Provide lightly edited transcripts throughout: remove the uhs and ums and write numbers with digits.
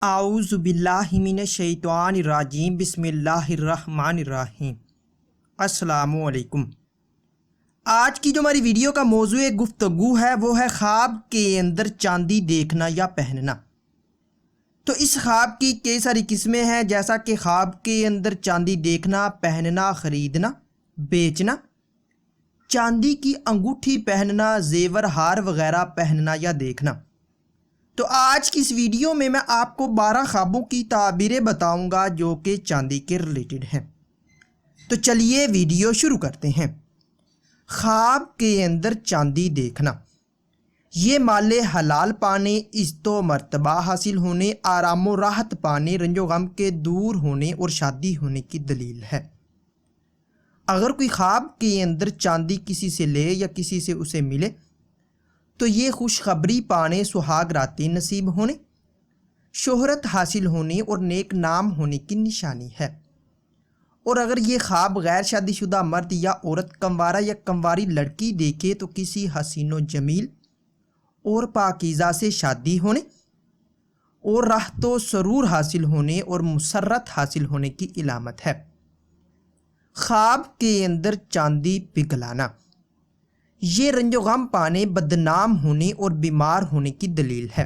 اعوذ باللہ من الشیطان الرجیم بسم اللہ الرحمن الرحیم۔ السلام علیکم۔ آج کی جو ہماری ویڈیو کا موضوع گفتگو ہے وہ ہے خواب کے اندر چاندی دیکھنا یا پہننا۔ تو اس خواب کی کئی ساری قسمیں ہیں، جیسا کہ خواب کے اندر چاندی دیکھنا، پہننا، خریدنا، بیچنا، چاندی کی انگوٹھی پہننا، زیور ہار وغیرہ پہننا یا دیکھنا۔ تو آج کی اس ویڈیو میں آپ کو 12 خوابوں کی تعبیریں بتاؤں گا جو کہ چاندی کے ریلیٹڈ ہیں۔ تو چلیے ویڈیو شروع کرتے ہیں۔ خواب کے اندر چاندی دیکھنا، یہ مال حلال پانے، عزت و مرتبہ حاصل ہونے، آرام و راحت پانے، رنج و غم کے دور ہونے اور شادی ہونے کی دلیل ہے۔ اگر کوئی خواب کے اندر چاندی کسی سے لے یا کسی سے اسے ملے تو یہ خوشخبری پانے، سہاگ راتیں نصیب ہونے، شہرت حاصل ہونے اور نیک نام ہونے کی نشانی ہے۔ اور اگر یہ خواب غیر شادی شدہ مرد یا عورت، کنوارا یا کنواری لڑکی دیکھے تو کسی حسین و جمیل اور پاکیزہ سے شادی ہونے اور راحت و سرور حاصل ہونے اور مسرت حاصل ہونے کی علامت ہے۔ خواب کے اندر چاندی پگھلانا، یہ رنج و غم پانے، بدنام ہونے اور بیمار ہونے کی دلیل ہے۔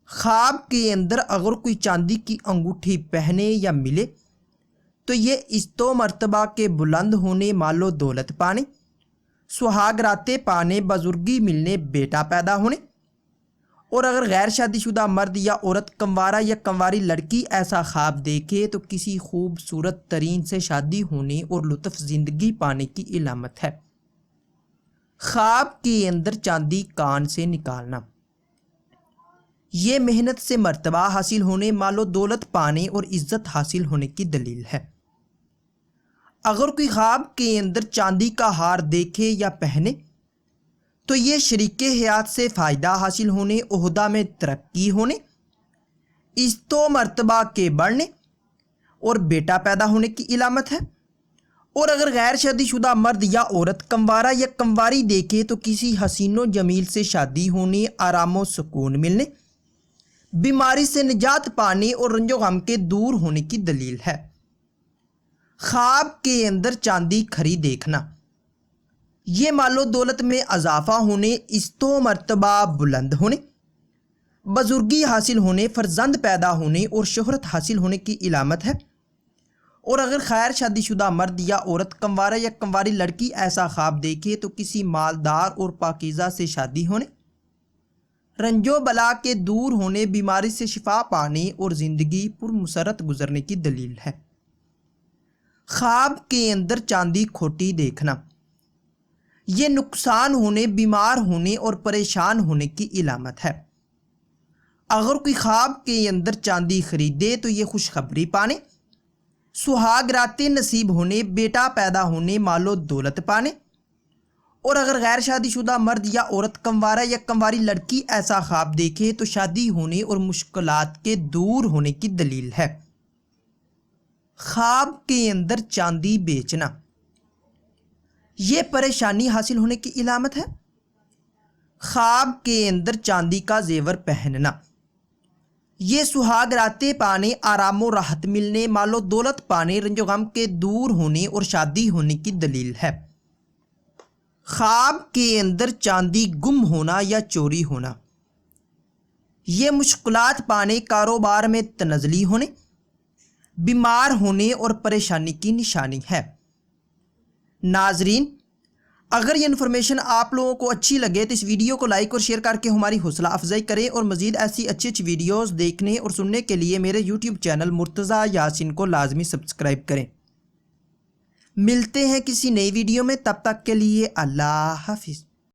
خواب کے اندر اگر کوئی چاندی کی انگوٹھی پہنے یا ملے تو یہ عزت و مرتبہ کے بلند ہونے، مال و دولت پانے، سہاگ راتیں پانے، بزرگی ملنے، بیٹا پیدا ہونے۔ اور اگر غیر شادی شدہ مرد یا عورت، کنوارا یا کنواری لڑکی ایسا خواب دیکھے تو کسی خوبصورت ترین سے شادی ہونے اور لطف زندگی پانے کی علامت ہے۔ خواب کے اندر چاندی کان سے نکالنا، یہ محنت سے مرتبہ حاصل ہونے، مال و دولت پانے اور عزت حاصل ہونے کی دلیل ہے۔ اگر کوئی خواب کے اندر چاندی کا ہار دیکھے یا پہنے تو یہ شریک حیات سے فائدہ حاصل ہونے، عہدہ میں ترقی ہونے، عزت و مرتبہ کے بڑھنے اور بیٹا پیدا ہونے کی علامت ہے۔ اور اگر غیر شادی شدہ مرد یا عورت، کنوارا یا کنواری دیکھے تو کسی حسین و جمیل سے شادی ہونے، آرام و سکون ملنے، بیماری سے نجات پانے اور رنج و غم کے دور ہونے کی دلیل ہے۔ خواب کے اندر چاندی کھری دیکھنا، یہ مال و دولت میں اضافہ ہونے، عزت و مرتبہ بلند ہونے، بزرگی حاصل ہونے، فرزند پیدا ہونے اور شہرت حاصل ہونے کی علامت ہے۔ اور اگر غیر شادی شدہ مرد یا عورت، کنوارا یا کنواری لڑکی ایسا خواب دیکھے تو کسی مالدار اور پاکیزہ سے شادی ہونے، رنج و بلا کے دور ہونے، بیماری سے شفا پانے اور زندگی پر مسرت گزرنے کی دلیل ہے۔ خواب کے اندر چاندی کھوٹی دیکھنا، یہ نقصان ہونے، بیمار ہونے اور پریشان ہونے کی علامت ہے۔ اگر کوئی خواب کے اندر چاندی خریدے تو یہ خوشخبری پانے، سہاگ راتیں نصیب ہونے، بیٹا پیدا ہونے، مال و دولت پانے۔ اور اگر غیر شادی شدہ مرد یا عورت، کنوارا یا کنواری لڑکی ایسا خواب دیکھے تو شادی ہونے اور مشکلات کے دور ہونے کی دلیل ہے۔ خواب کے اندر چاندی بیچنا، یہ پریشانی حاصل ہونے کی علامت ہے۔ خواب کے اندر چاندی کا زیور پہننا، یہ سہاگ راتیں پانے، آرام و راحت ملنے، مال و دولت پانے، رنج و غم کے دور ہونے اور شادی ہونے کی دلیل ہے۔ خواب کے اندر چاندی گم ہونا یا چوری ہونا، یہ مشکلات پانے، کاروبار میں تنزلی ہونے، بیمار ہونے اور پریشانی کی نشانی ہے۔ ناظرین، اگر یہ انفارمیشن آپ لوگوں کو اچھی لگے تو اس ویڈیو کو لائک اور شیئر کر کے ہماری حوصلہ افزائی کریں، اور مزید ایسی اچھی ویڈیوز دیکھنے اور سننے کے لیے میرے یوٹیوب چینل مرتضیٰ یاسین کو لازمی سبسکرائب کریں۔ ملتے ہیں کسی نئی ویڈیو میں، تب تک کے لیے اللہ حافظ۔